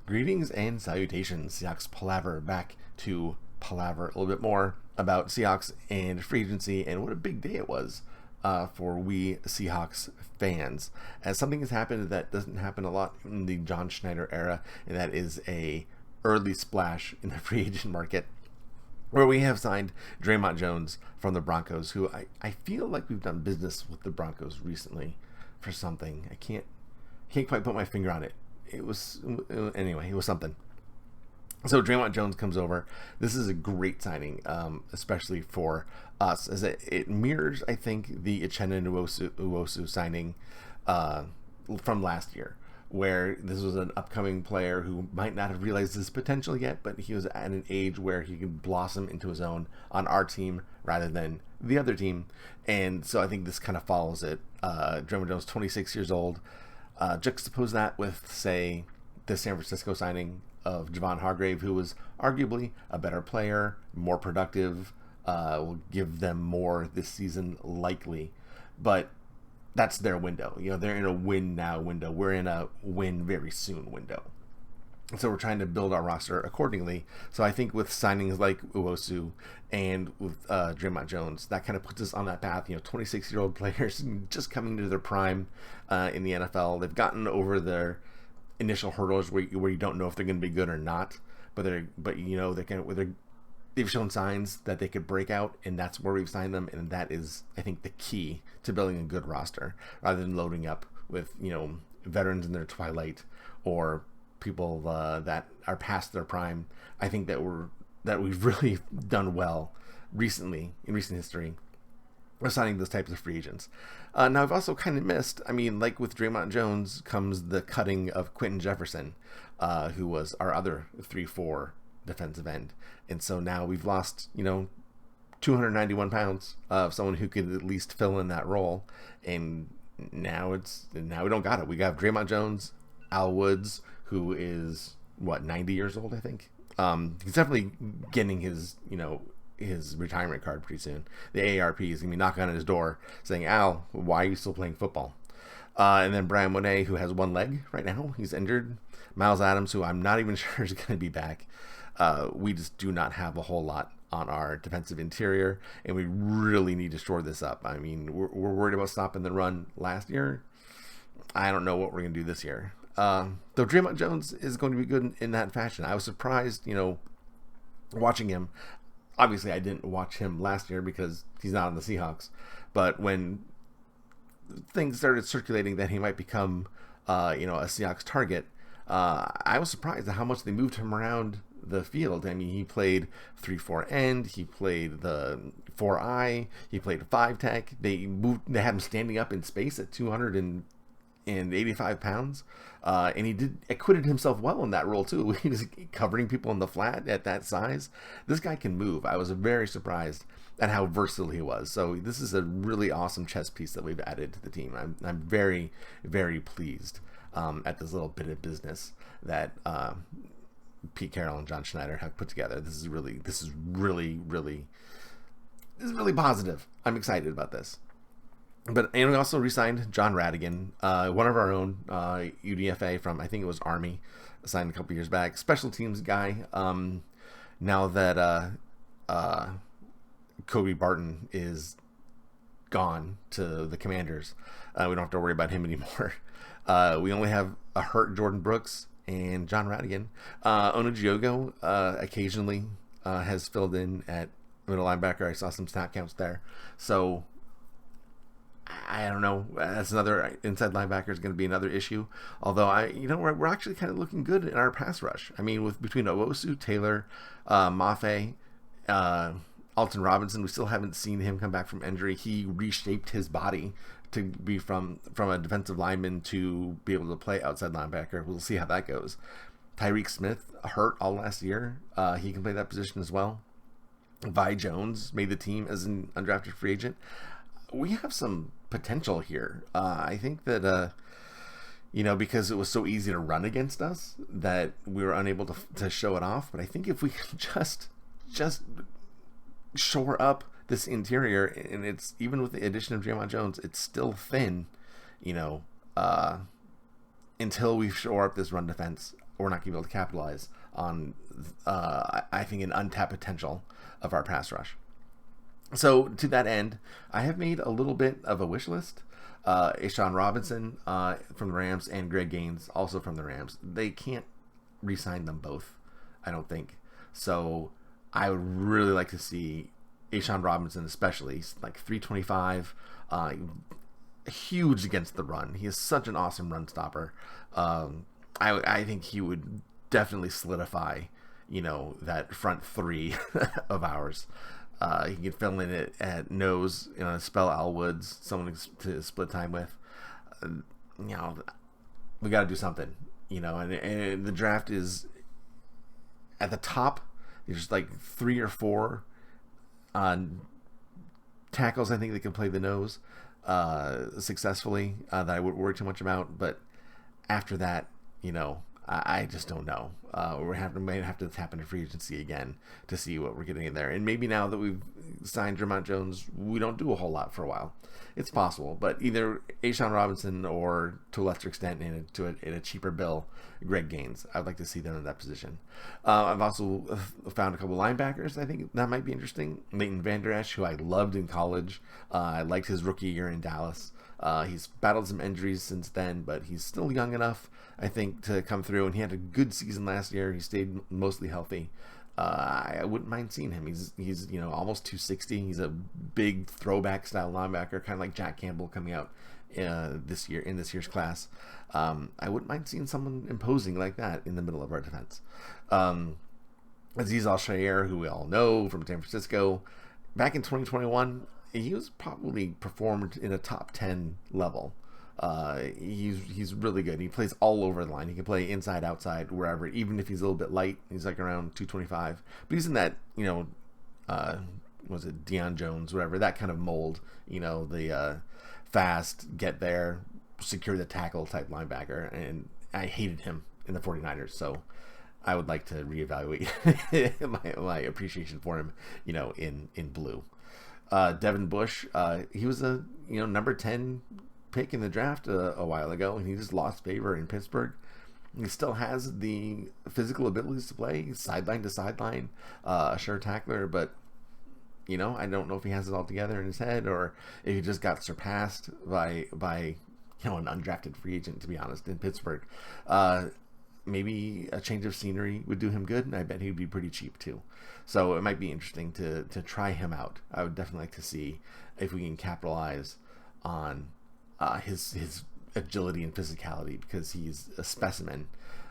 Greetings and salutations, Seahawks Palaver, back to Palaver a little bit more about Seahawks and free agency and what a big day it was for we Seahawks fans. As something has happened that doesn't happen a lot in the John Schneider era, and that is a early splash in the free agent market where we have signed Draymond Jones from the Broncos, who I feel like we've done business with the Broncos recently for something. I can't quite put my finger on it. It was something. So Draymond Jones comes over. This is a great signing, especially for us, as it mirrors, I think, the Uchenna Nwosu signing from last year, where this was an upcoming player who might not have realized his potential yet, but he was at an age where he could blossom into his own on our team rather than the other team. And so I think this kind of follows it. Draymond Jones, 26 years old. Juxtapose that with, say, the San Francisco signing of Javon Hargrave, who was arguably a better player, more productive, will give them more this season likely. But that's their window. You know, they're in a win now window. We're in a win very soon window. So we're trying to build our roster accordingly. So I think with signings like Uwosu and with Draymond Jones, that kind of puts us on that path. You know, 26-year-old players just coming to their prime in the NFL. They've gotten over their initial hurdles where you don't know if they're going to be good or not. But they've shown signs that they could break out, and that's where we've signed them. And that is, I think, the key to building a good roster, rather than loading up with veterans in their twilight or people that are past their prime. I think that we've really done well recently in recent history of signing those types of free agents. Now I've also kind of missed. I mean, like with Draymond Jones comes the cutting of Quentin Jefferson, who was our other 3-4 defensive end, and so now we've lost 291 pounds of someone who could at least fill in that role, and now we don't got it. We got Draymond Jones, Al Woods, who is 90 years old, I think. He's definitely getting his retirement card pretty soon. The AARP is gonna be knocking on his door saying, "Al, why are you still playing football?" And then Brian Monet, who has one leg right now, he's injured. Miles Adams, who I'm not even sure is going to be back. We just do not have a whole lot on our defensive interior, and we really need to shore this up. I mean, we're worried about stopping the run last year. I don't know what we're going to do this year. Though Draymond Jones is going to be good in that fashion. I was surprised, watching him. Obviously, I didn't watch him last year because he's not on the Seahawks. But when things started circulating that he might become, a Seahawks target, I was surprised at how much they moved him around the field. I mean, he played 3-4 end, he played the 4-eye, he played 5 tech. They had him standing up in space at 285 pounds, and he acquitted himself well in that role too. He was covering people in the flat at that size. This guy can move. I was very surprised at how versatile he was. So this is a really awesome chess piece that we've added to the team. I'm very, very pleased at this little bit of business that Pete Carroll and John Schneider have put together. This is really positive. I'm excited about this. And we also re-signed John Radigan, one of our own UDFA from, I think it was Army, signed a couple years back. Special teams guy. Now that Kobe Barton is gone to the Commanders, we don't have to worry about him anymore. We only have a hurt Jordan Brooks and John Radigan. Onujiogo occasionally has filled in at middle linebacker. I saw some snap counts there. So I don't know. That's another inside linebacker is going to be another issue. Although we're actually kind of looking good in our pass rush. I mean, between Owosu, Taylor, Mafe, Alton Robinson, we still haven't seen him come back from injury. He reshaped his body to be from a defensive lineman to be able to play outside linebacker. We'll see how that goes. Tyreek Smith hurt all last year. He can play that position as well. Vi Jones made the team as an undrafted free agent. We have some potential here. I think that because it was so easy to run against us that we were unable to show it off. But I think if we can just shore up this interior, and it's even with the addition of Draymond Jones, it's still thin, until we shore up this run defense. or not going to be able to capitalize on, I think, an untapped potential of our pass rush. So to that end, I have made a little bit of a wish list. Ashawn Robinson from the Rams and Greg Gaines also from the Rams. They can't re-sign them both, I don't think. So I would really like to see Ashawn Robinson, especially like 325, huge against the run. He is such an awesome run stopper. I think he would definitely solidify, that front three of ours. He can fill in at nose, spell Al Woods, someone to split time with. We got to do something, and the draft is at the top. There's like 3 or 4 tackles, I think, that can play the nose successfully that I wouldn't worry too much about. But after that, I just don't know. We might have to tap into free agency again to see what we're getting in there. And maybe now that we've signed Dre'Mont Jones, we don't do a whole lot for a while. It's possible. But either Ashawn Robinson or, to a lesser extent, in a cheaper bill, Greg Gaines. I'd like to see them in that position. I've also found a couple linebackers. I think that might be interesting. Leighton Vander Esch, who I loved in college. I liked his rookie year in Dallas. He's battled some injuries since then, but he's still young enough, I think, to come through. And he had a good season last year. He stayed mostly healthy. I wouldn't mind seeing him. He's almost 260. He's a big throwback style linebacker, kind of like Jack Campbell coming out this year's class. I wouldn't mind seeing someone imposing like that in the middle of our defense. Azeez Al-Shaair, who we all know from San Francisco, back in 2021, he was probably performed in a top 10 level. He's really good. He plays all over the line. He can play inside, outside, wherever. Even if he's a little bit light, he's like around 225. But he's in that, was it Deion Jones, whatever, that kind of mold. The fast, get there, secure the tackle type linebacker. And I hated him in the 49ers, so I would like to reevaluate my appreciation for him, in blue. Devin Bush, he was a number 10 pick in the draft a while ago, and he just lost favor in Pittsburgh. He still has the physical abilities to play sideline to sideline, a sure tackler, but I don't know if he has it all together in his head or if he just got surpassed by an undrafted free agent, to be honest, in Pittsburgh. Maybe a change of scenery would do him good, and I bet he'd be pretty cheap too. So it might be interesting to try him out. I would definitely like to see if we can capitalize on his agility and physicality, because he's a specimen,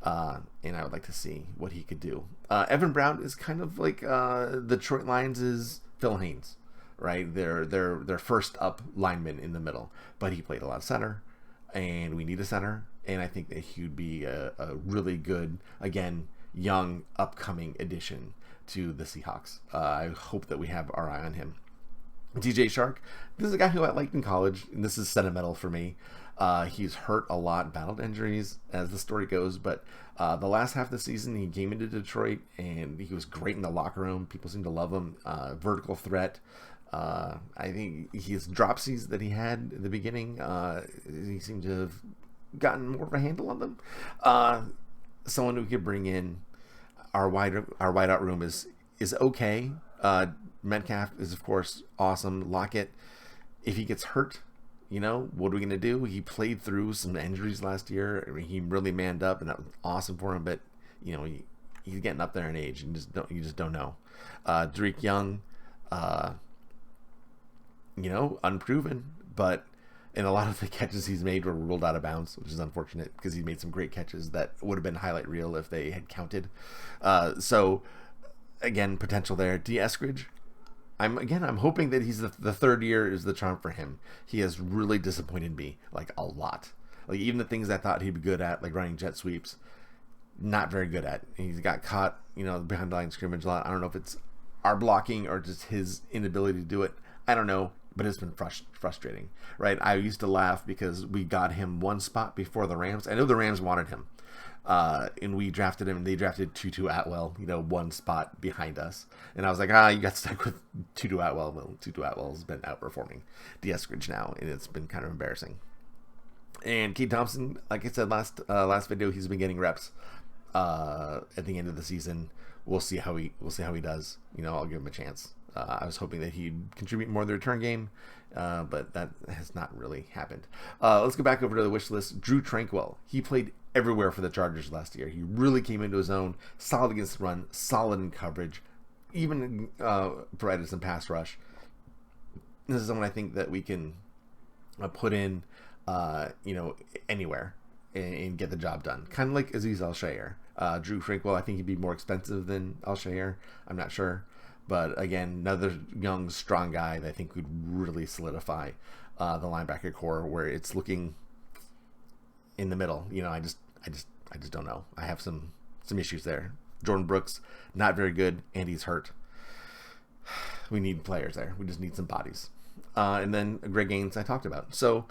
and I would like to see what he could do. Evan Brown is kind of like the Detroit Lions' Phil Haynes, right? They're first up lineman in the middle, but he played a lot of center, and we need a center, and I think that he would be a really good, again, young, upcoming addition to the Seahawks. I hope that we have our eye on him. DJ Shark, this is a guy who I liked in college, and this is sentimental for me. He's hurt a lot, battled injuries, as the story goes, but the last half of the season, he came into Detroit, and he was great in the locker room. People seemed to love him. Vertical threat. I think his dropsies that he had at the beginning, he seemed to have gotten more of a handle on them. Someone who could bring in our wideout room is okay. Metcalf is, of course, awesome. Lockett, if he gets hurt, what are we going to do? He played through some injuries last year. I mean, he really manned up, and that was awesome for him. But he's getting up there in age, and you just don't know. Drake Young, unproven, but in a lot of the catches he's made were ruled out of bounds, which is unfortunate because he made some great catches that would have been highlight reel if they had counted. So again, potential there. D. Eskridge, I'm hoping that he's the third year is the charm for him. He has really disappointed me, like, a lot. Like, even the things I thought he'd be good at, like running jet sweeps, not very good at. He's got caught, behind the line of scrimmage a lot. I don't know if it's our blocking or just his inability to do it. I don't know, but it's been frustrating, right? I used to laugh because we got him one spot before the Rams. I know the Rams wanted him. And we drafted him, and they drafted Tutu Atwell, one spot behind us. And I was like, you got stuck with Tutu Atwell. Well, Tutu Atwell has been outperforming D. Eskridge now, and it's been kind of embarrassing. And Cade Thompson, like I said last video, he's been getting reps. at the end of the season. We'll see how he does. I'll give him a chance. I was hoping that he'd contribute more to the return game, but that has not really happened. Let's go back over to the wish list. Drew Tranquill. He played everywhere for the Chargers last year. He really came into his own. Solid against the run, solid in coverage, even provided some pass rush. This is someone I think that we can put in, anywhere and get the job done. Kind of like Azeez Al-Shaair. Drew Tranquill, I think he'd be more expensive than Al-Shaair. I'm not sure. But again, another young, strong guy that I think would really solidify the linebacker core, where it's looking in the middle. I just don't know. I have some issues there. Jordan Brooks, not very good, and he's hurt. We need players there. We just need some bodies. And then Greg Gaines, I talked about. So,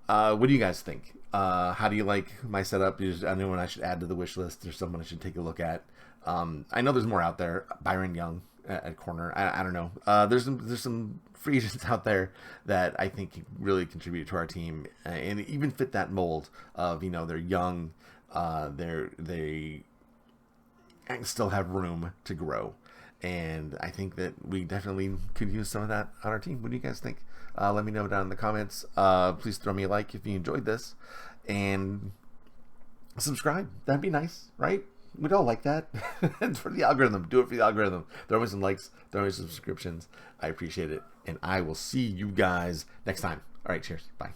what do you guys think? How do you like my setup? I know when I should add to the wish list. There's someone I should take a look at. I know there's more out there. Byron Young at corner. I don't know. There's some free agents out there that I think really contribute to our team and even fit that mold of they're young, they still have room to grow, and I think that we definitely could use some of that on our team. What do you guys think? Let me know down in the comments. Please throw me a like if you enjoyed this, and subscribe. That'd be nice, right? We'd all like that. It's for the algorithm. Do it for the algorithm. Throw me some likes. Throw me some subscriptions. I appreciate it. And I will see you guys next time. All right. Cheers. Bye.